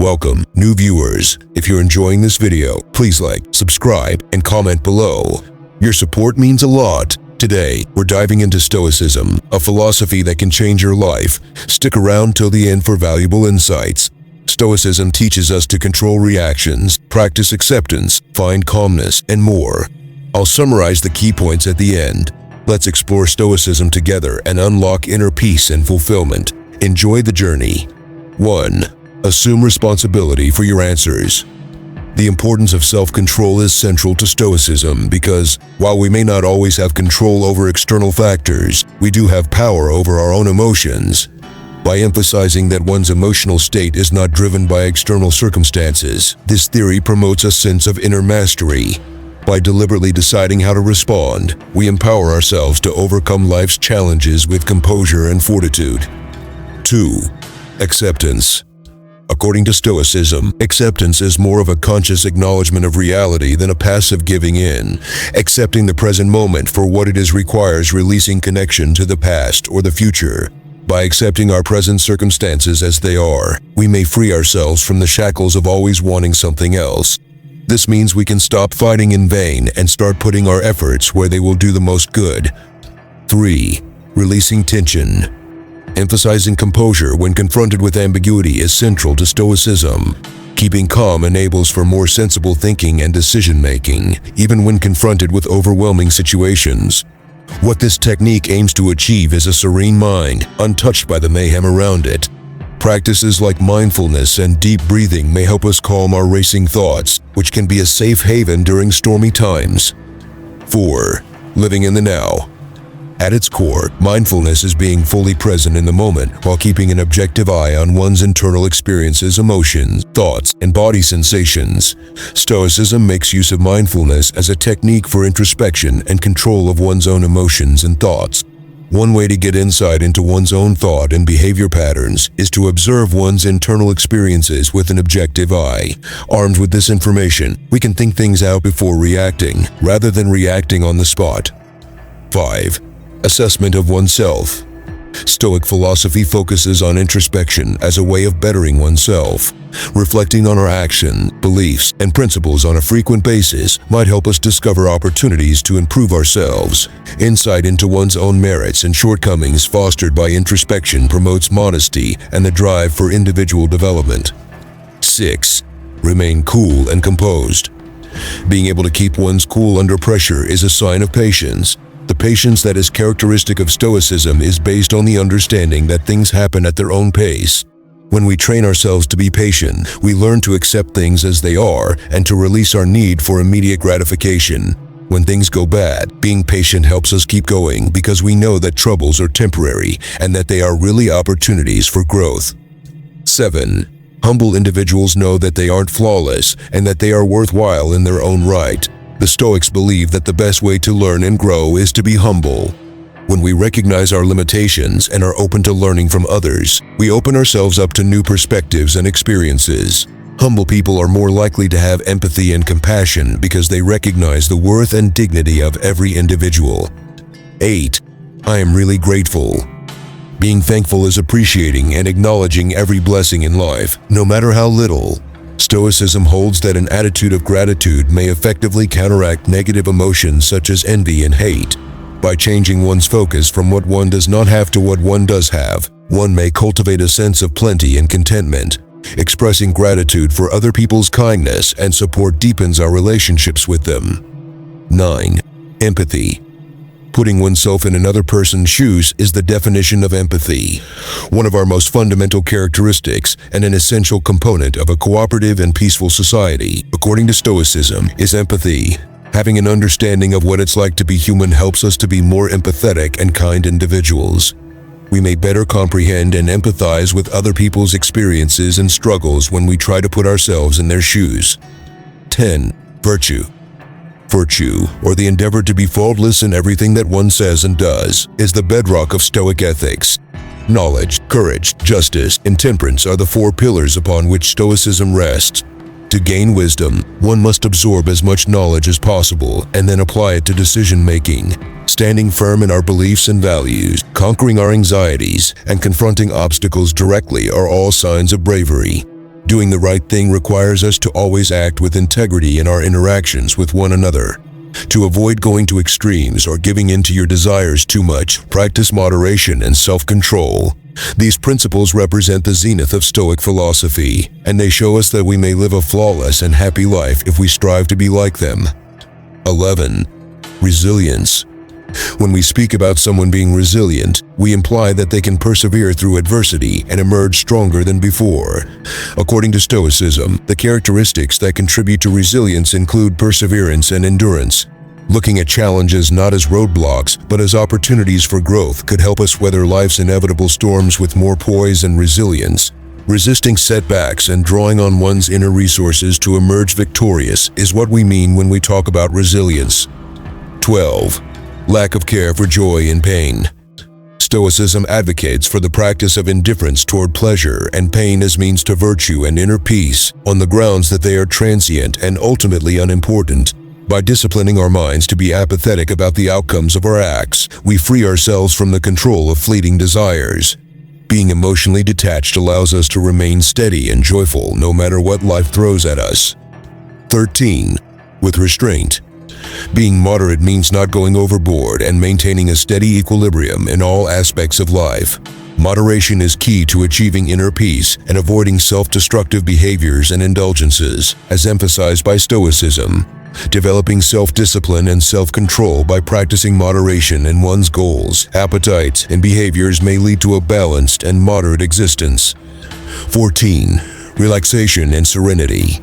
Welcome, new viewers. If you're enjoying this video, please like, subscribe, and comment below. Your support means a lot. Today, we're diving into Stoicism, a philosophy that can change your life. Stick around till the end for valuable insights. Stoicism teaches us to control reactions, practice acceptance, find calmness, and more. I'll summarize the key points at the end. Let's explore Stoicism together and unlock inner peace and fulfillment. Enjoy the journey. 1. Assume responsibility for your answers. The importance of self-control is central to Stoicism because, while we may not always have control over external factors, we do have power over our own emotions. By emphasizing that one's emotional state is not driven by external circumstances, this theory promotes a sense of inner mastery. By deliberately deciding how to respond, we empower ourselves to overcome life's challenges with composure and fortitude. 2. Acceptance. According to Stoicism, acceptance is more of a conscious acknowledgement of reality than a passive giving in. Accepting the present moment for what it is requires releasing connection to the past or the future. By accepting our present circumstances as they are, we may free ourselves from the shackles of always wanting something else. This means we can stop fighting in vain and start putting our efforts where they will do the most good. 3. Releasing tension. Emphasizing composure when confronted with ambiguity is central to Stoicism. Keeping calm enables for more sensible thinking and decision-making, even when confronted with overwhelming situations. What this technique aims to achieve is a serene mind, untouched by the mayhem around it. Practices like mindfulness and deep breathing may help us calm our racing thoughts, which can be a safe haven during stormy times. 4. Living in the now. At its core, mindfulness is being fully present in the moment while keeping an objective eye on one's internal experiences, emotions, thoughts, and body sensations. Stoicism makes use of mindfulness as a technique for introspection and control of one's own emotions and thoughts. One way to get insight into one's own thought and behavior patterns is to observe one's internal experiences with an objective eye. Armed with this information, we can think things out before reacting, rather than reacting on the spot. 5. Assessment of oneself. Stoic philosophy focuses on introspection as a way of bettering oneself. Reflecting on our actions, beliefs, and principles on a frequent basis might help us discover opportunities to improve ourselves. Insight into one's own merits and shortcomings fostered by introspection promotes modesty and the drive for individual development. 6. Remain cool and composed. Being able to keep one's cool under pressure is a sign of patience. The patience that is characteristic of Stoicism is based on the understanding that things happen at their own pace. When we train ourselves to be patient, we learn to accept things as they are and to release our need for immediate gratification. When things go bad, being patient helps us keep going because we know that troubles are temporary and that they are really opportunities for growth. 7. Humble individuals know that they aren't flawless and that they are worthwhile in their own right. The Stoics believe that the best way to learn and grow is to be humble. When we recognize our limitations and are open to learning from others, we open ourselves up to new perspectives and experiences. Humble people are more likely to have empathy and compassion because they recognize the worth and dignity of every individual. 8. I am really grateful. Being thankful is appreciating and acknowledging every blessing in life, no matter how little. Stoicism holds that an attitude of gratitude may effectively counteract negative emotions such as envy and hate. By changing one's focus from what one does not have to what one does have, one may cultivate a sense of plenty and contentment. Expressing gratitude for other people's kindness and support deepens our relationships with them. 9. Empathy. Putting oneself in another person's shoes is the definition of empathy. One of our most fundamental characteristics and an essential component of a cooperative and peaceful society, according to Stoicism, is empathy. Having an understanding of what it's like to be human helps us to be more empathetic and kind individuals. We may better comprehend and empathize with other people's experiences and struggles when we try to put ourselves in their shoes. 10. Virtue. Virtue, or the endeavor to be faultless in everything that one says and does, is the bedrock of Stoic ethics. Knowledge, courage, justice, and temperance are the 4 pillars upon which Stoicism rests. To gain wisdom, one must absorb as much knowledge as possible and then apply it to decision-making. Standing firm in our beliefs and values, conquering our anxieties, and confronting obstacles directly are all signs of bravery. Doing the right thing requires us to always act with integrity in our interactions with one another. To avoid going to extremes or giving in to your desires too much, practice moderation and self-control. These principles represent the zenith of Stoic philosophy, and they show us that we may live a flawless and happy life if we strive to be like them. 11. Resilience. When we speak about someone being resilient, we imply that they can persevere through adversity and emerge stronger than before. According to Stoicism, the characteristics that contribute to resilience include perseverance and endurance. Looking at challenges not as roadblocks, but as opportunities for growth could help us weather life's inevitable storms with more poise and resilience. Resisting setbacks and drawing on one's inner resources to emerge victorious is what we mean when we talk about resilience. 12. Lack of care for joy in pain. Stoicism advocates for the practice of indifference toward pleasure and pain as means to virtue and inner peace, on the grounds that they are transient and ultimately unimportant. By disciplining our minds to be apathetic about the outcomes of our acts, we free ourselves from the control of fleeting desires. Being emotionally detached allows us to remain steady and joyful no matter what life throws at us. 13. With restraint. Being moderate means not going overboard and maintaining a steady equilibrium in all aspects of life. Moderation is key to achieving inner peace and avoiding self-destructive behaviors and indulgences, as emphasized by Stoicism. Developing self-discipline and self-control by practicing moderation in one's goals, appetites, and behaviors may lead to a balanced and moderate existence. 14. Relaxation and serenity.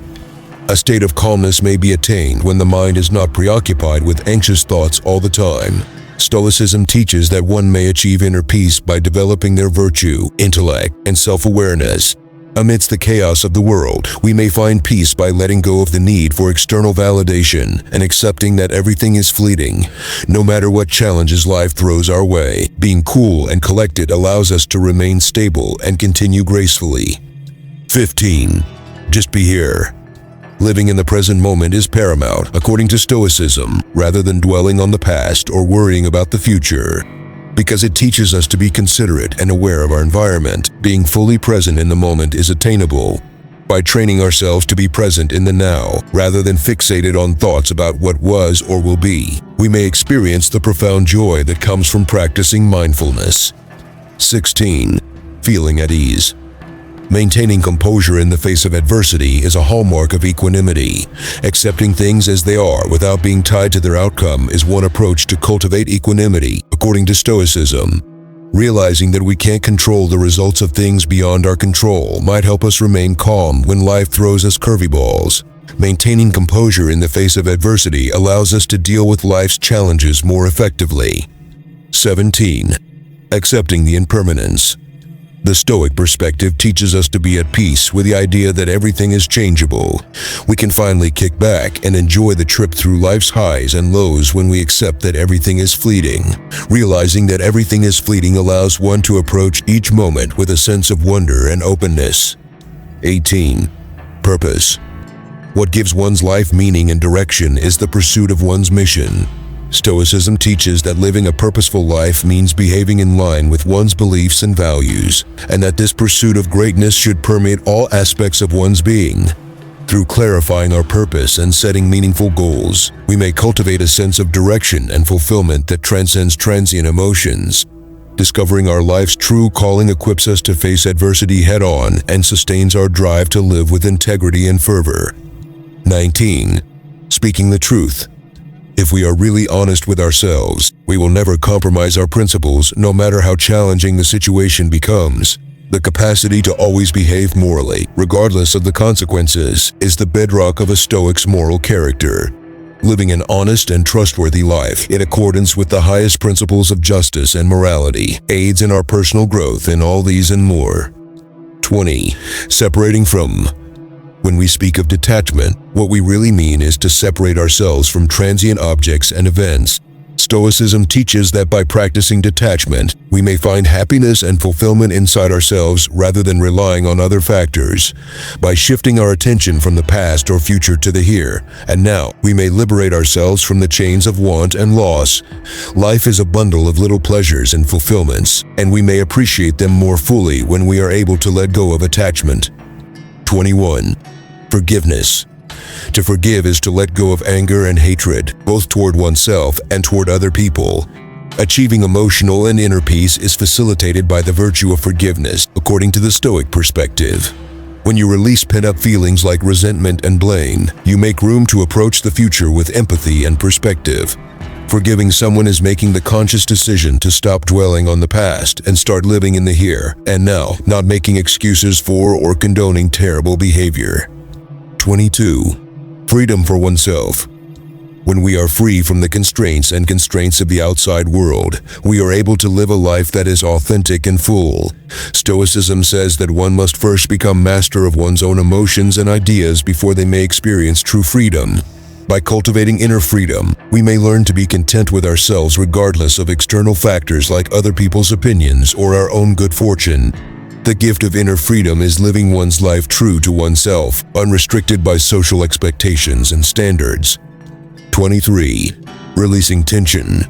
A state of calmness may be attained when the mind is not preoccupied with anxious thoughts all the time. Stoicism teaches that one may achieve inner peace by developing their virtue, intellect, and self-awareness. Amidst the chaos of the world, we may find peace by letting go of the need for external validation and accepting that everything is fleeting. No matter what challenges life throws our way, being cool and collected allows us to remain stable and continue gracefully. 15. Just be here. Living in the present moment is paramount, according to Stoicism, rather than dwelling on the past or worrying about the future. Because it teaches us to be considerate and aware of our environment, being fully present in the moment is attainable. By training ourselves to be present in the now, rather than fixated on thoughts about what was or will be, we may experience the profound joy that comes from practicing mindfulness. 16. Feeling at ease. Maintaining composure in the face of adversity is a hallmark of equanimity. Accepting things as they are without being tied to their outcome is one approach to cultivate equanimity, according to Stoicism. Realizing that we can't control the results of things beyond our control might help us remain calm when life throws us curveballs. Maintaining composure in the face of adversity allows us to deal with life's challenges more effectively. 17. Accepting the impermanence. The Stoic perspective teaches us to be at peace with the idea that everything is changeable. We can finally kick back and enjoy the trip through life's highs and lows when we accept that everything is fleeting. Realizing that everything is fleeting allows one to approach each moment with a sense of wonder and openness. 18. Purpose. What gives one's life meaning and direction is the pursuit of one's mission. Stoicism teaches that living a purposeful life means behaving in line with one's beliefs and values, and that this pursuit of greatness should permeate all aspects of one's being. Through clarifying our purpose and setting meaningful goals, we may cultivate a sense of direction and fulfillment that transcends transient emotions. Discovering our life's true calling equips us to face adversity head-on and sustains our drive to live with integrity and fervor. 19. Speaking the truth. If we are really honest with ourselves, we will never compromise our principles no matter how challenging the situation becomes. The capacity to always behave morally, regardless of the consequences, is the bedrock of a Stoic's moral character. Living an honest and trustworthy life in accordance with the highest principles of justice and morality aids in our personal growth in all these and more. 20. Separating from. When we speak of detachment, what we really mean is to separate ourselves from transient objects and events. Stoicism teaches that by practicing detachment, we may find happiness and fulfillment inside ourselves rather than relying on other factors. By shifting our attention from the past or future to the here and now, we may liberate ourselves from the chains of want and loss. Life is a bundle of little pleasures and fulfillments, and we may appreciate them more fully when we are able to let go of attachment. 21. Forgiveness. To forgive is to let go of anger and hatred, both toward oneself and toward other people. Achieving emotional and inner peace is facilitated by the virtue of forgiveness, according to the Stoic perspective. When you release pent-up feelings like resentment and blame, you make room to approach the future with empathy and perspective. Forgiving someone is making the conscious decision to stop dwelling on the past and start living in the here and now, not making excuses for or condoning terrible behavior. 22. Freedom for oneself. When we are free from the constraints of the outside world, we are able to live a life that is authentic and full. Stoicism says that one must first become master of one's own emotions and ideas before they may experience true freedom. By cultivating inner freedom, we may learn to be content with ourselves regardless of external factors like other people's opinions or our own good fortune. The gift of inner freedom is living one's life true to oneself, unrestricted by social expectations and standards. 23. Releasing tension.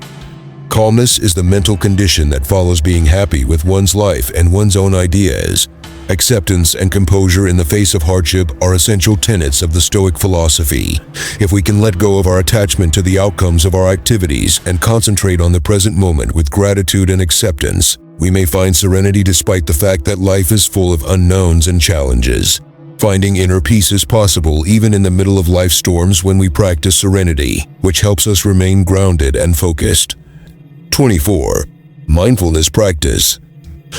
Calmness is the mental condition that follows being happy with one's life and one's own ideas. Acceptance and composure in the face of hardship are essential tenets of the Stoic philosophy. If we can let go of our attachment to the outcomes of our activities and concentrate on the present moment with gratitude and acceptance, we may find serenity despite the fact that life is full of unknowns and challenges. Finding inner peace is possible even in the middle of life storms when we practice serenity, which helps us remain grounded and focused. 24. Mindfulness practice.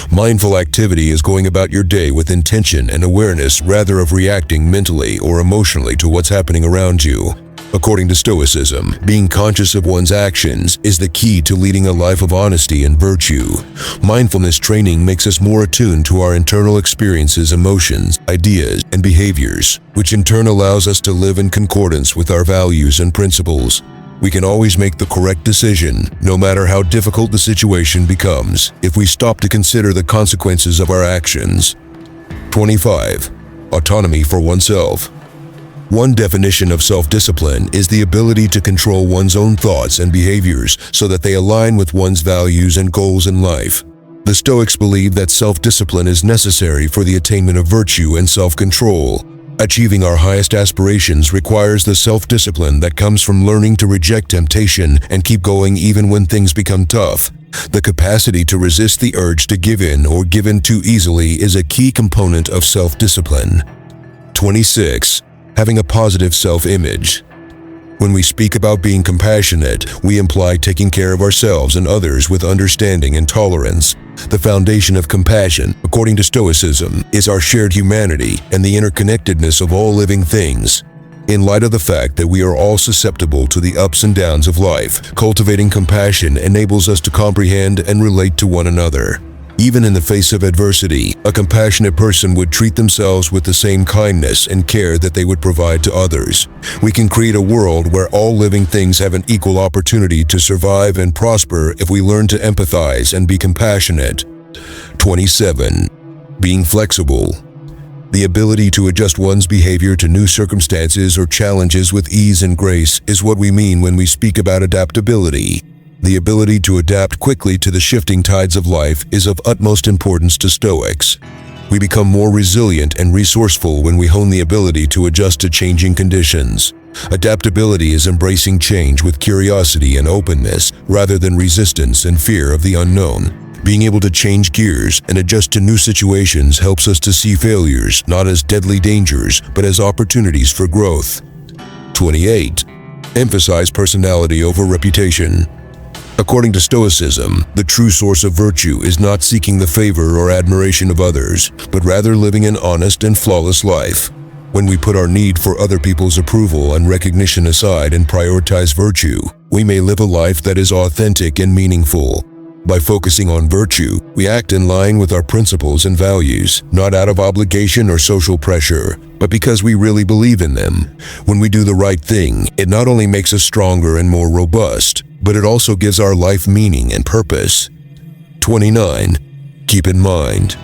Mindful activity is going about your day with intention and awareness rather of reacting mentally or emotionally to what's happening around you. According to Stoicism, being conscious of one's actions is the key to leading a life of honesty and virtue. Mindfulness training makes us more attuned to our internal experiences, emotions, ideas, and behaviors, which in turn allows us to live in concordance with our values and principles. We can always make the correct decision, no matter how difficult the situation becomes, if we stop to consider the consequences of our actions. 25. Autonomy for oneself. One definition of self-discipline is the ability to control one's own thoughts and behaviors so that they align with one's values and goals in life. The Stoics believe that self-discipline is necessary for the attainment of virtue and self-control. Achieving our highest aspirations requires the self-discipline that comes from learning to reject temptation and keep going even when things become tough. The capacity to resist the urge to give in or give in too easily is a key component of self-discipline. 26. Having a positive self-image. When we speak about being compassionate, we imply taking care of ourselves and others with understanding and tolerance. The foundation of compassion, according to Stoicism, is our shared humanity and the interconnectedness of all living things. In light of the fact that we are all susceptible to the ups and downs of life, cultivating compassion enables us to comprehend and relate to one another. Even in the face of adversity, a compassionate person would treat themselves with the same kindness and care that they would provide to others. We can create a world where all living things have an equal opportunity to survive and prosper if we learn to empathize and be compassionate. 27. Being flexible. The ability to adjust one's behavior to new circumstances or challenges with ease and grace is what we mean when we speak about adaptability. The ability to adapt quickly to the shifting tides of life is of utmost importance to Stoics. We become more resilient and resourceful when we hone the ability to adjust to changing conditions. Adaptability is embracing change with curiosity and openness rather than resistance and fear of the unknown. Being able to change gears and adjust to new situations helps us to see failures not as deadly dangers but as opportunities for growth. 28. Emphasize personality over reputation. According to Stoicism, the true source of virtue is not seeking the favor or admiration of others, but rather living an honest and flawless life. When we put our need for other people's approval and recognition aside and prioritize virtue, we may live a life that is authentic and meaningful. By focusing on virtue, we act in line with our principles and values, not out of obligation or social pressure, but because we really believe in them. When we do the right thing, it not only makes us stronger and more robust, but it also gives our life meaning and purpose. 29. Keep in mind.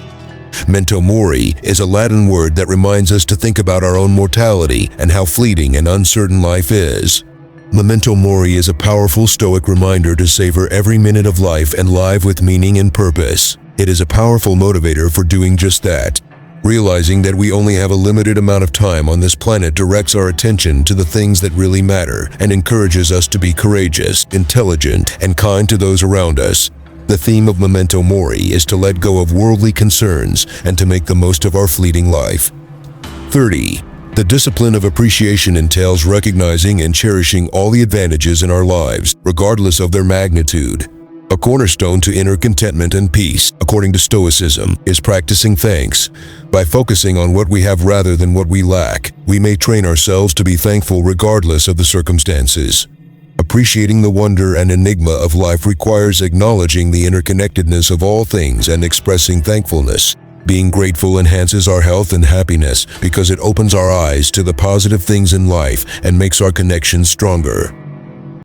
Memento mori is a Latin word that reminds us to think about our own mortality and how fleeting and uncertain life is. Memento mori is a powerful Stoic reminder to savor every minute of life and live with meaning and purpose. It is a powerful motivator for doing just that. Realizing that we only have a limited amount of time on this planet directs our attention to the things that really matter and encourages us to be courageous, intelligent, and kind to those around us. The theme of Memento Mori is to let go of worldly concerns and to make the most of our fleeting life. 30. The discipline of appreciation entails recognizing and cherishing all the advantages in our lives, regardless of their magnitude. A cornerstone to inner contentment and peace, according to Stoicism, is practicing thanks. By focusing on what we have rather than what we lack, we may train ourselves to be thankful regardless of the circumstances. Appreciating the wonder and enigma of life requires acknowledging the interconnectedness of all things and expressing thankfulness. Being grateful enhances our health and happiness because it opens our eyes to the positive things in life and makes our connections stronger.